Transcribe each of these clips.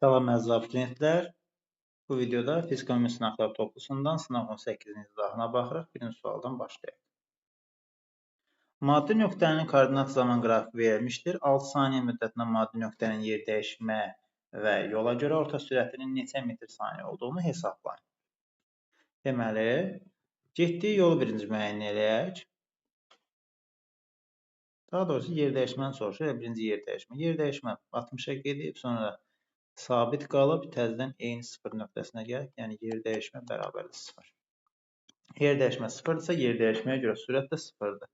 Salam əziz abituriyentlər. Bu videoda fizika ümumi sınaqlar toplusundan sınaq 18-in izahına baxırıq. Birinci sualdan başlayaq. Maddi nöqtənin koordinat zaman qrafiki verilmişdir. 6 saniyə müddətinə maddi nöqtənin yer dəyişmə və yola görə orta sürətinin neçə metr saniyə olduğunu hesablayın. Deməli, getdiyi yolu birinci müəyyən edək. Daha doğrusu yer dəyişməni soruşur. Birinci yer dəyişmə. Yer dəyişmə 60-a gedib, sonra sabit qalıb, təzədən eyni 0 nöqtəsinə gəlib, yəni yer dəyişmə bərabərdir 0. Yer dəyişmə 0-dırsa, yer dəyişməyə görə sürət də 0-dır.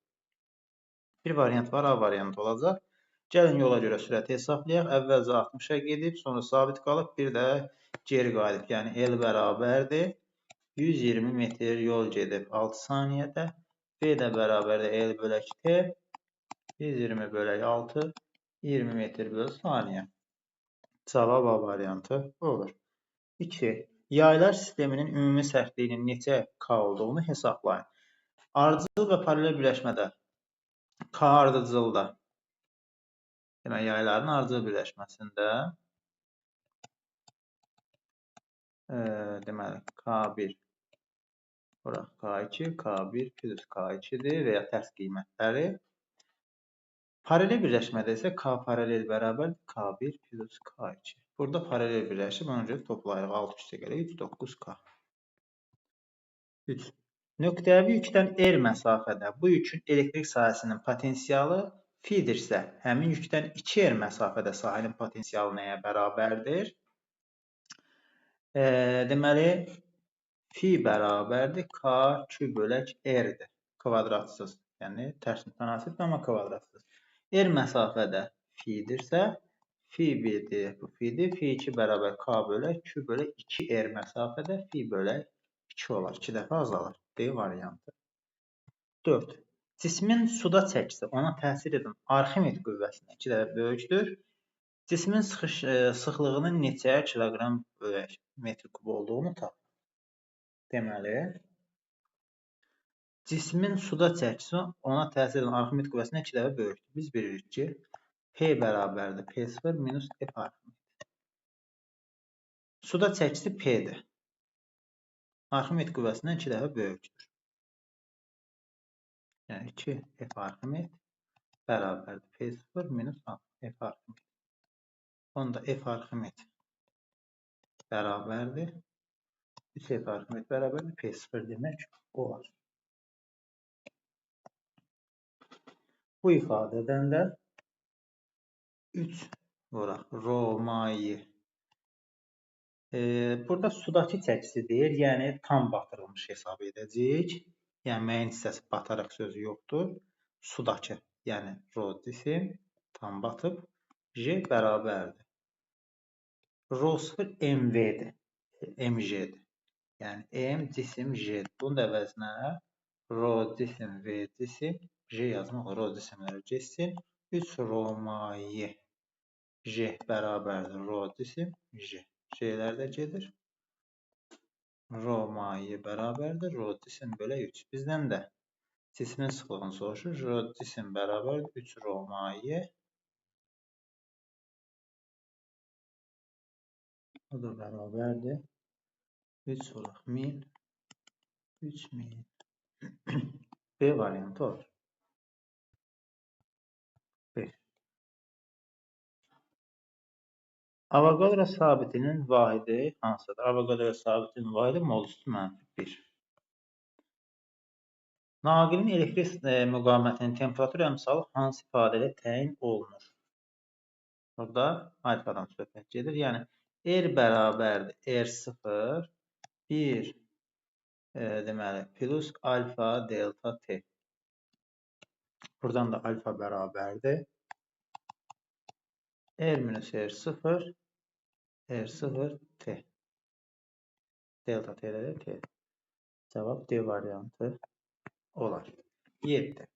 Bir variant var, A variantı olacaq. Gəlin yola görə sürəti hesablayaq. Əvvəlcə 60-a gedib, sonra sabit qalıb, bir də geri qayıdıb. Yəni L bərabərdir 120 metr yol gedib 6 saniyədə. V də bərabərdir L bölək T 120 bölək 6 20 metr bölü saniyə. Cavab A variantı olur. 2. Yaylar sisteminin ümumi sərtliğinin neçə K olduğunu hesablayın. Ardıcıl və paralel birləşmədə K ardıcılda. Demək, yayların ardıcıl birləşməsində deməli, K1 K2, K1 plus K2-dir və ya tərs qiymətləri. Paralel birləşmədə isə K paralel bərabər K1 plus K2. Burada paralel birləşib, ona görə toplayırıq 6 üstə gəlir 9K. 3. Nöqtəvi yükdən R məsafədə bu yükün elektrik sahəsinin potensialı F-dirsə, həmin yükdən 2R məsafədə sahənin potensialı nəyə bərabərdir? Deməli, F bərabərdir K2 bölək R-dir. Kvadratsız, yəni tərs mütənasibdir, amma kvadratsız. R məsafədə F-dirsə, F1-dir, bu F-dir. F2 bərabər K bölək 2 bölək 2R məsafədə F bölək 2 olar. 2 dəfə azalır. D variantı. 4. Cismin suda çəkisi ona təsir edən Arximed qüvvəsindən 2 dəfə böyükdür. Cismin sıxlığının neçə kiloqram bölək metr kub olduğunu tapın. Deməli, cismin suda çəkisi ona təsir edən Arximed qüvvəsindən 2 dəfə böyükdür. Biz bilirik ki, P bərabərdir P0 minus F Arximed. Suda çəkisi P-dir. Arximed qüvvəsindən 2 dəfə böyükdür. Yəni 2 F Arximed bərabərdir P0 minus F Arximed. Onda F Arximed bərabərdir 3 F Arximed bərabərdir P0 demək olar. Bu ifadədən də 3 vuraq rho mayi. Burada sudakı çəkisi deyir, yəni tam batırılmış hesab edəcəyik. Yəni müəyyən hissəsi bataraq sözü yoxdur. Sudakı, yəni rho cisim tam batıb. J bərabərdir. Rho 0 MV-dir. MJ-dir. Yəni M cisim J. Bunun əvəzinə rho cisim V cisim J yazmaq olur. Rho cisimləri geçsin. 3 rho mayi J bərabərdir rho cisim J. J'lər də gedir. Rho mayi bərabərdir rho cisim bölək 3. Bizdən də cismin sıxlığını soruşur. Rho cisim bərabərdir 3 rho mayi. O da bərabərdir 3 vuraq 1000 3000. B variantı olur. 5. Avogadro sabitinin vahidi hansıdır? Avogadro sabitinin vahidi molüstü -1. Naqilin elektrik müqavimətinin temperatur əmsalı hansı ifadədə təyin olunur? Burada alfadan söhbət gedir. Yəni R bərabərdir R0 1 deməli plus alfa delta T. Buradan da alfa bərabərdir R minus R0 R0 T. Delta T də T. Cavab D variantı olar. 7.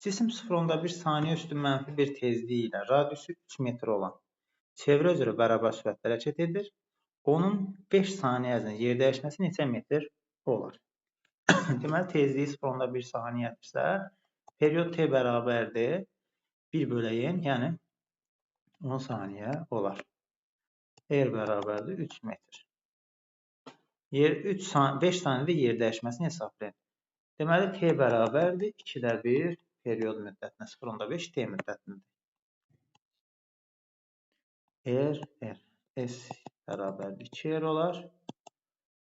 Cisim 0,1 saniyə üstü mənfi bir tezliyi ilə radiusu 3 metr olan çevrə üzrə bərabər sürətlə hərəkət edir. Onun 5 saniyə ərzində yer dəyişməsi neçə metr olar? Deməli, tezliyi 0,1 saniyədirsə, period T bərabərdir 1 böləyən, yəni 10 saniyə olar. R bərabərdir 3 metr. 5 saniyədə yer dəyişməsini hesablayın. Deməli, T bərabərdir 2/1 period müddətinə 0.5 T müddətinədir. R, S bərabərdir 2R olar.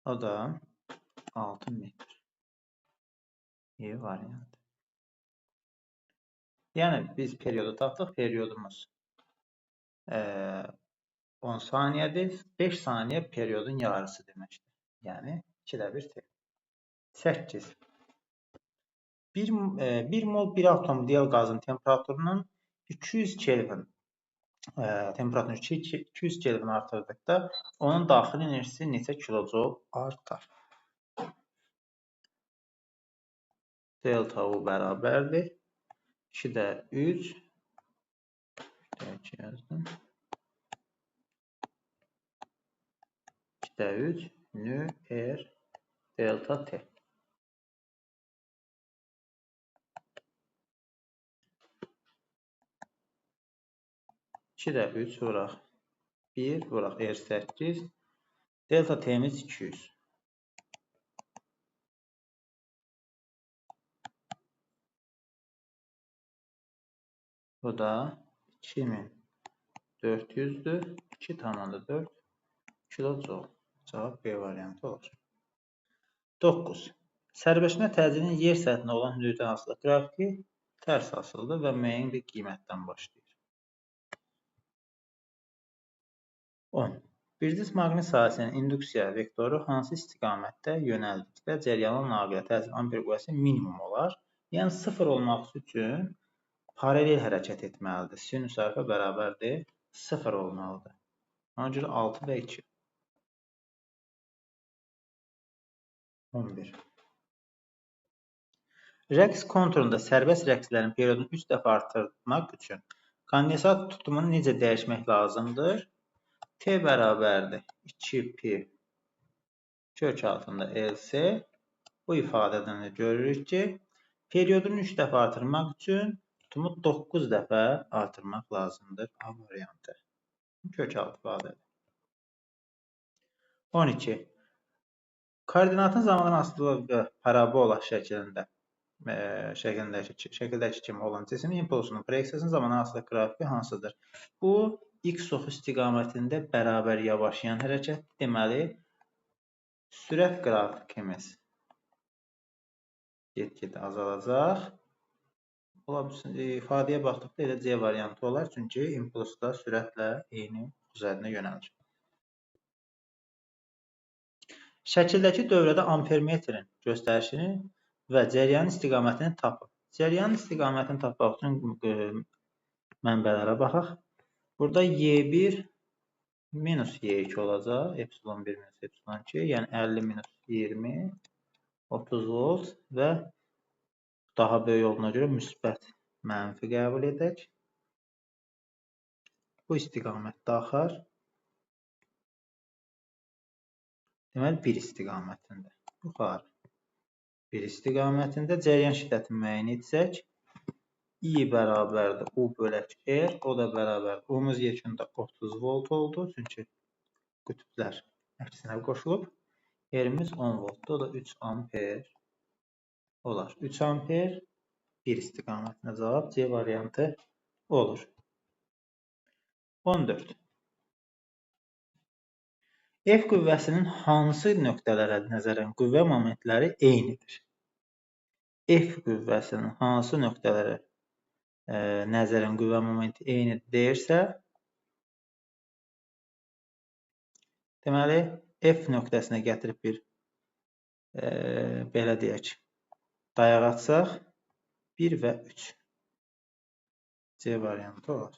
O da 6 metr. Y variantı. Yəni, biz periodu tapdıq. Periodumuz 10 saniyədir. 5 saniyə periodun yarısı deməkdir. Yəni, 2/1 T. 8. 1 mol 1 atom diel qazın temperaturunun 200 Kelvin temperaturunu 200 Kelvin artırdıqda onun daxili enerjisi neçə kilojoule artar? Delta U bərabərdir 2/3 yazdım. 2/3 nü R delta T. İkidə 3 vuraq 1 vuraq R8 delta T'miz 200. Bu da 2400'dür. 2,4 kilojoule. Cavab B variantı olur. 9. Sərbəstmə təcilinin yer səthində olan hüduddan asılı qrafiki tərs asılıdır və müəyyən bir qiymətdən başlayır. 10. Bir cism maqnit sahəsinin induksiya vektoru hansı istiqamətdə yönəldikdə cəryanın naqilə təsir amper qüvvəsi minimum olar? Yəni 0 olmaq üçün paralel hərəkət etməlidir. Sinüs alfa bərabərdir 0 olmalıdır. Ona görə 6 və 2. 11. Rəqs konturunda sərbəst rəqslərin periodunu 3 dəfə artırmaq üçün kondensat tutumunu necə dəyişmək lazımdır? T bərabərdir 2pi kök altında LC. Bu ifadədən də görürük ki, periodunu 3 dəfə artırmaq üçün tutumu 9 dəfə artırmaq lazımdır. A variantı. Kök altı ifadədir. 12. Koordinatın zamandan asılı parabola şəkildəki kimi olan cismin impulsunun proyeksiyasının zamandan asılı qrafiki hansıdır? Bu, x ox istiqamətində bərabər yavaşlayan hərəkət. Deməli, sürət qrafikimiz get-gedə azalacaq. İfadəyə baxdıqda elə C variantı olar, çünki impuls da sürətlə eyni üzərinə yönəlir. Şəkildəki dövrədə ampermetrin göstərişini və cəryanın istiqamətini tapın. Cəryanın istiqamətini tapmaq üçün mənbələrə baxaq. Burada Y1 minus Y2 olacaq. Epsilon 1 minus epsilon 2. Yəni 50 minus 20 30 volt və daha böyük olduğuna görə müsbət mənfi qəbul edək. Bu istiqamətdə axar. Deməli, bir istiqamətində. Yuxarı. Bir istiqamətində cəryan şiddətini müəyyən etsək, I bərabərdir U bölək R, o da bərabərdir. O'muz yekunda 30 volt oldu, çünki qütblər əksinə qoşulub. R-imiz 10 voltdur, o da 3 amper olar. 3 amper bir istiqamətində cavab C variantı olur. 14. F qüvvəsinin hansı nöqtələrə nəzərən qüvvə momentləri eynidir? F qüvvəsinin hansı nöqtələrə nəzərən qüvvə momenti eynidir deyirsə, deməli, F nöqtəsinə gətirib bir belə deyək, dayaq atsaq 1 və 3 C variantı olar.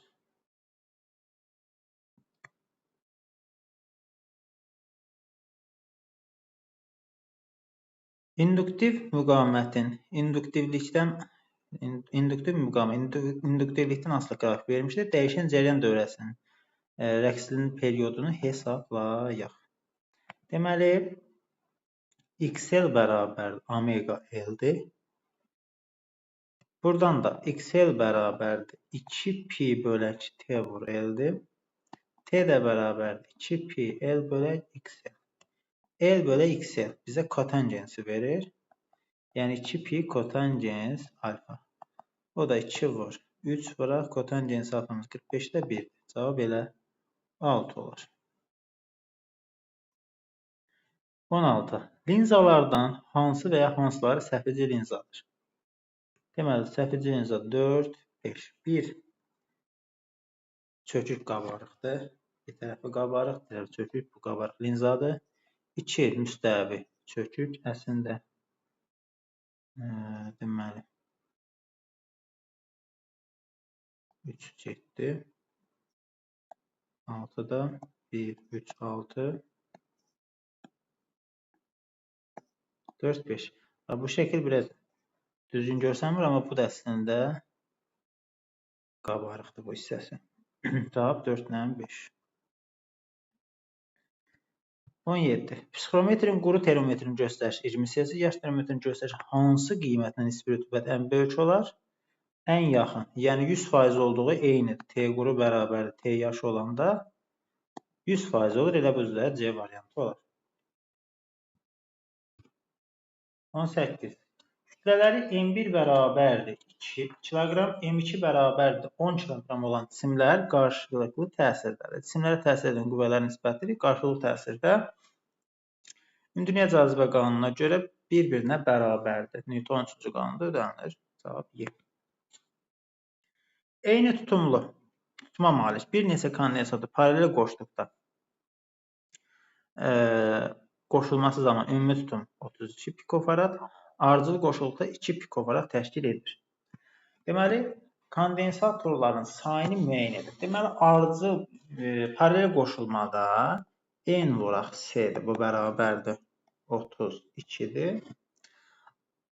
İnduktiv induktivlikdən asılı qrafik vermişdir. Dəyişən cəryan dövrəsinin rəqsinin periodunu hesablayaq. Deməli, XL bərabər omega L-dir. Buradan da xl bərabərdir 2pi bölək t vur l-dir. T də bərabərdir 2pi l bölək xl. L bölək xl bizə kotangensi verir. Yəni 2pi kotangens alfa. O da 2 vur. 3 vuraq. Kotangens alfamız 45'də 1. Cavab elə 6 olur. 16. Linzalardan hansı və ya hansıları səpəci linzadır? Deməli, səpəci linza 4, 5. 1. Çökük qabarıqdır. Bir tərəfi qabarıq, bir tərəfi çökük. Bu qabarıq linzadır. 2. Müstəvi çökük. Əslində deməli 3 getdi. 6'da 1, 3, 6, 4, 5. Bu şəkil biraz düzgün görsənmir, amma bu da əslində qabarıqdır bu hissəsi. Cavab 4 ilə 5. 17. Psixometrin quru termometrin göstərişi 20 Selsi, yaş termometrin göstərişi hansı qiymətlə nisbi rütubət ən böyük olar? Ən yaxın, yəni 100% olduğu eynidir. T quru bərabərdir T yaş olanda 100% olur. Elə bu üzrə C variantı olar. 18. Kütlələri M1 bərabərdir 2 kiloqram, M2 bərabərdir 10 kiloqram olan cisimlər qarşılıqlı təsirdədir. Cisimlərə təsir edən qüvvələrin nisbəti qarşılıqlı təsirdə ümumdünya cazibə qanununa görə bir-birinə bərabərdir. Newton 3-cü qanunda ödənilir. Cavab Y. Eyni tutuma malik bir neçə kondensator paralel qoşduqda qoşulması zaman ümumi tutum 32 pikofarad, ardıcıl qoşulduqda 2 pikofarad təşkil edir. Deməli, kondensatorların sayını müəyyən edir. Deməli, ardıcıl paralel qoşulmada N vuraq S-dir. Bu bərabərdir 32-dir.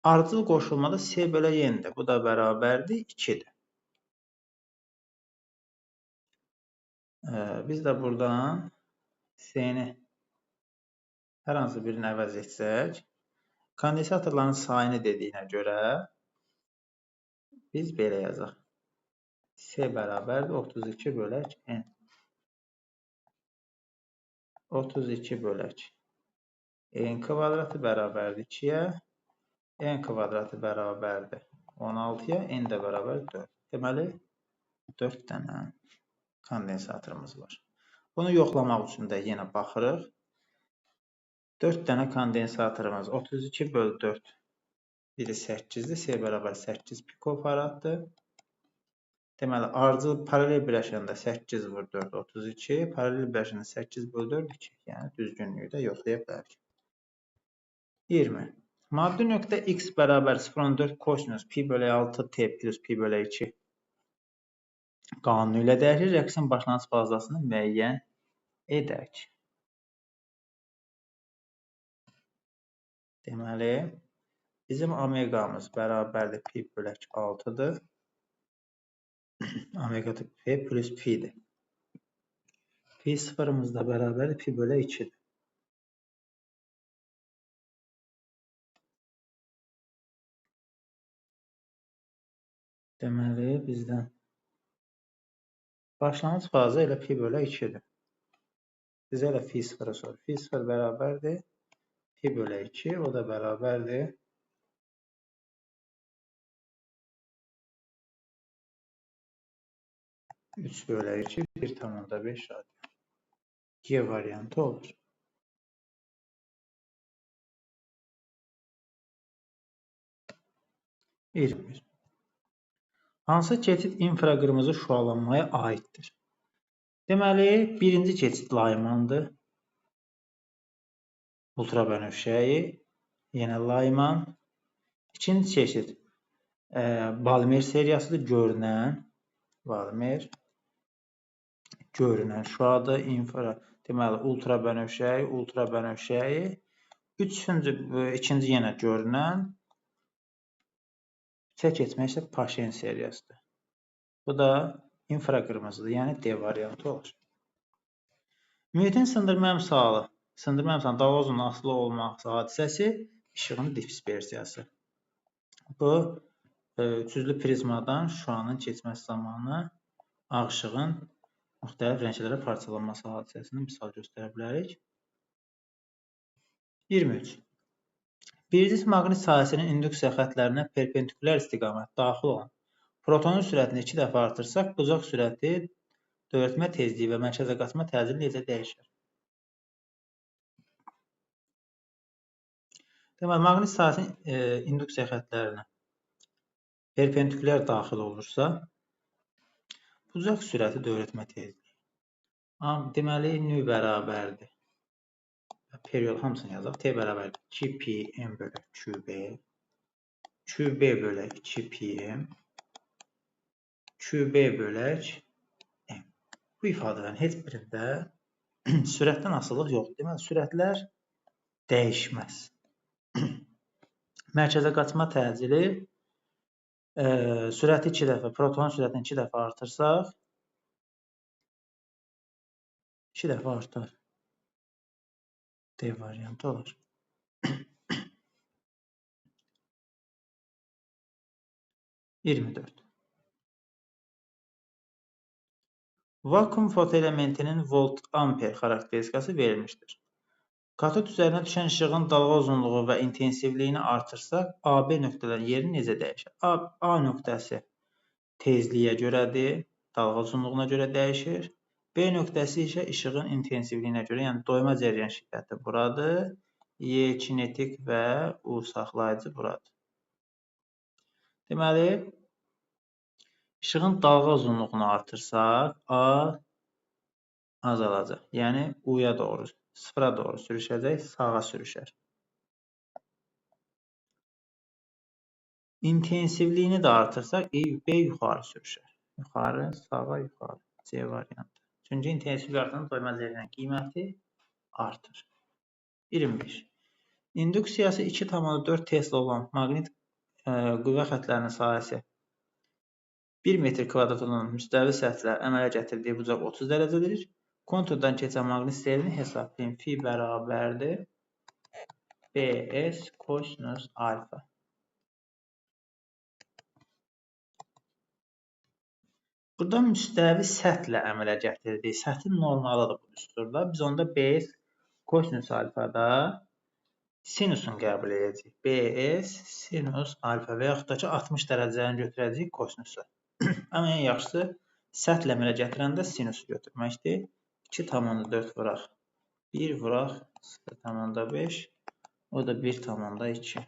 Ardıcıl qoşulmada S bölək N-dir. Bu da bərabərdir 2-dir. Biz də buradan S-ni hər hansı birini əvəz etsək, kondensatorların sayını dediyinə görə biz belə yazaq. S bərabərdir 32 bölək N. 32 bölək N kvadratı bərabərdir 2-yə. N kvadratı bərabərdir 16-ya. N də bərabərdir 4. Deməli, 4 dənə kondensatorumuz var. Bunu yoxlamaq üçün də yenə baxırıq. 4 dənə kondensatorumuz 32 bölü 4 biri 8-dir. S bərabər 8 pikofaraddır. Deməli, ardıcıl paralel biləşəndə 8 vur 4, 32. Paralel biləşəndə 8 bölü 4, 2. Yəni, düzgünlüyü də yoxlaya bilərik. 20. Maddi nöqtə x bərabər 0,4 kosinus pi bölək 6 t plus pi bölək 2 qanunu ilə dəyişir. Rəqsin başlanğıc bazasını müəyyən edək. Deməli, bizim omeqamız bərabərdir pi bölək 6-dır. Omega p plus pi'dir. Pi sıfırımız da bərabərdir pi bölək 2'dir. Deməli, bizdən başlanğıc faza elə pi bölək 2'dir. Bizə elə pi sıfırı sorur. Pi sıfır bərabərdir pi bölək 2, o da bərabərdir 3 bölək 2, 1,5 radian. G variantı olur. 21. Hansı keçid infraqırmızı şüalanmaya aiddir? Deməli, birinci keçid Laymandır. Ultrabənövşəyi, yenə Layman. İkinci keçid Balmer seriyasıdır. Görünən şüadır. Deməli, ultrabənövşəyi. İkinci yenə görünən. Üçə keçmək isə Paşen seriyasıdır. Bu da infraqırmızıdır, yəni D variantı olur. Mühitin sındırma əmsalının dalğa zonundan asılı olmaq hadisəsi işığın dispersiyası. Bu Üçüzlü prizmadan şüanın keçməsi zamanı ağ işığın müxtəlif rənglərə parçalanması hadisəsini misal göstərə bilərik. 23. Bir cisim maqnit sahəsinin induksiya xəttlərinə perpendikulyar istiqamət daxil olan protonun sürətini 2 dəfə artırsaq, bucaq sürəti, döyülmə tezliyi və mərkəzə qaçma tezliyi necə dəyişir? Deməli, maqnit sahəsinin induksiya xəttlərinə perpendikulyar daxil olursa, bucaq sürəti, döyülmə tezliyi. Deməli, nü bərabərdir. Period hamısını yazaq. T bərabərdir 2pm bölək QB. QB bölək 2pm. QB bölək M. Bu ifadələrin heç birində sürətdən asılılıq yoxdur. Deməli, sürətlər dəyişməz. Mərkəzə qaçma təcili sürəti 2 dəfə, protonun sürətini 2 dəfə artırsaq 2 dəfə artar. D variantı olur. 24. Vakuum fotoelementinin volt-amper xarakteristikası verilmişdir. Katod üzərinə düşən işığın dalğa uzunluğu və intensivliyini artırsaq, AB nöqtədən yeri necə dəyişir? A nöqtəsi tezliyə görədir, dalğa uzunluğuna görə dəyişir. B nöqtəsi isə işığın intensivliyinə görə, yəni doyma cəryan şiddəti buradır. Y kinetik və U saxlayıcı buradır. Deməli, işığın dalğa uzunluğunu artırsaq, A azalacaq. Yəni, U-ya doğru, sıfıra doğru sürüşəcək, sağa sürüşər. İntensivliyini də artırsaq, B yuxarı sürüşər. Yuxarı, sağa, yuxarı. C variantı. Çünki intensivliyi artan doyma cəryanın qiyməti artır. 25. İnduksiyası 2,4 Tesla olan maqnit qüvvə xəttlərinin sahəsi 1 metr kvadratının müstəvi səthlə əmələ gətirdiyi bucaq 30 dərəcədir. Konturdan keçən maqnit seyrini hesablayın. Fi bərabərdir BS kosinus alfa. Burada müstəvi səthlə əmələ gətirdiyi, səthin normalıdır bu düsturda. Biz onda BS kosinus alfada sinusun qəbul edəcəyik. BS sinus alfa və yaxud da ki 60 dərəcəni götürəcəyik kosinusu. Amma ən yaxşısı səthlə əmələ gətirəndə sinusu götürməkdir. 2,4 vuraq. 1 vuraq 0,5. O da 1,2.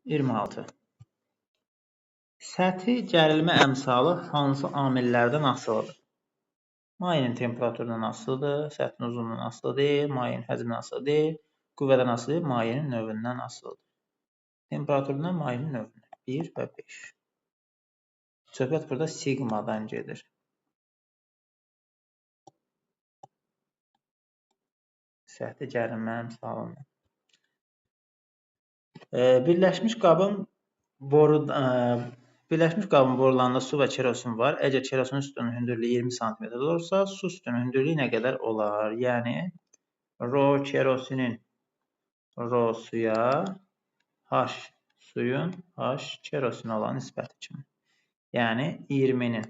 26. Səthi gərilmə əmsalı hansı amillərdən asılıdır? Mayenin temperaturundan asılıdır, səthin uzunluğundan asılı deyil, mayenin həcmindən asılı deyil, qüvvədən asılı deyil, mayenin növündən asılıdır. Temperaturundan mayenin növündən 1 və 5. Söhbət burada sigmadan gedir. Səthi gərilmə əmsalından. Birləşmiş qabın borularında su və kerosin var. Əgər kerosin sütunun hündürlüyü 20 cm olursa, su sütunun hündürlüyü nə qədər olar? Yəni, rho kerosinin rho suya, H suyun H kerosin olan nisbəti kimi. Yəni, 20-nin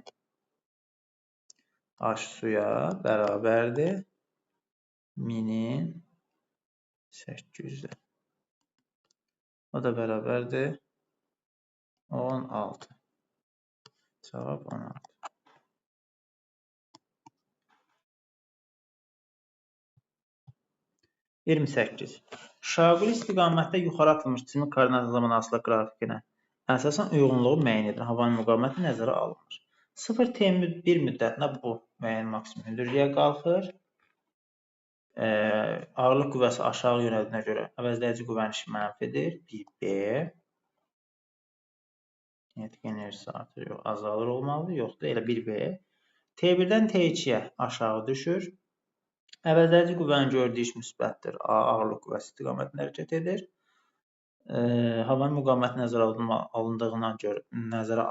H suya bərabərdir 1000-in 800-ə. O da bərabərdir 16. Cavab 16. 28. Şaquli istiqamətdə yuxarı atılmış cismin koordinat zamanı asılı qrafikinə əsasən uyğunluğu müəyyən edən havanın müqaviməti nəzərə alınır. 0 T1 müddətində bu müəyyən maksimum hündürlüyə qalxır. Ağırlıq qüvvəsi aşağı yönəldiyinə görə əvəzləyici qüvvənin işi mənfidir. 1B. Kinetik enerjisi artır, yox, azalır olmalıdır. Yoxdur, elə 1B. T1-dən T2-yə aşağı düşür. Əvəzləyici qüvvənin gördüyü iş müsbətdir. A ağırlıq qüvvəsi istiqamətində hərəkət edir. Havanın müqaviməti nəzərə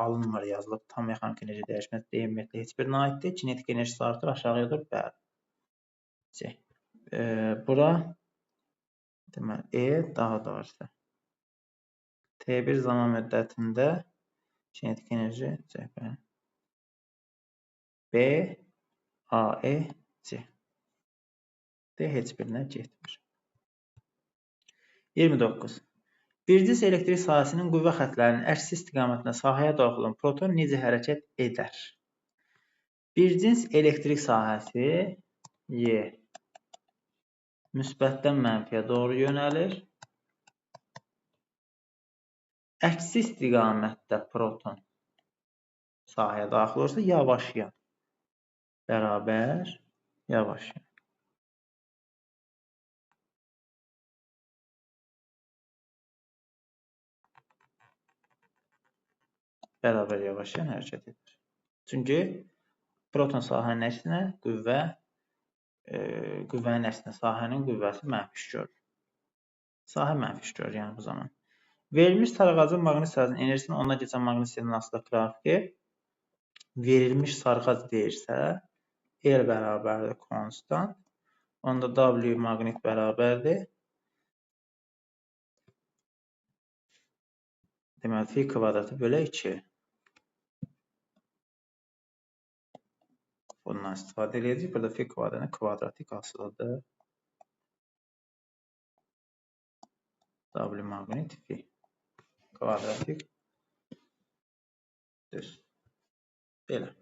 alınmır yazılıb. Tam mexaniki enerji dəyişməsi ümumiyyətlə heç birinə aiddir. Kinetik enerjisi artır, aşağıya dur, bəli. C. Bura deməli E daha doğrusu T1 zaman müddətində kinetik enerji cəbhə B AE C. D heç birinə getmir. 29. Bir cins elektrik sahəsinin qüvvə xətlərinin əks istiqamətində sahəyə daxil olan proton necə hərəkət edər? Bir cins elektrik sahəsi Y müsbətdən mənfiyə doğru yönəlir. Əksi istiqamətdə proton sahəyə daxil olursa yavaşlayan bərabər yavaşlayan. Bərabər yavaşlayan hərəkət edir. Çünki proton sahənin əksinə qüvvənin əksinə sahənin qüvvəsi mənfi görür. Sahə mənfi görür yəni bu zaman. Verilmiş sarğacın maqnit sahəsinin enerjisinin ondan keçən maqnit sisteminin asılı qrafiki verilmiş sarğac deyirsə L bərabərdir konstant. Onda W maqnit bərabərdir. Deməli, fi kvadratı bölə 2. Bundan istifadə edəcəyik. Burada fi kvadratının kvadratik asılıdır. W maqnit fi kvadratik düz. Belə.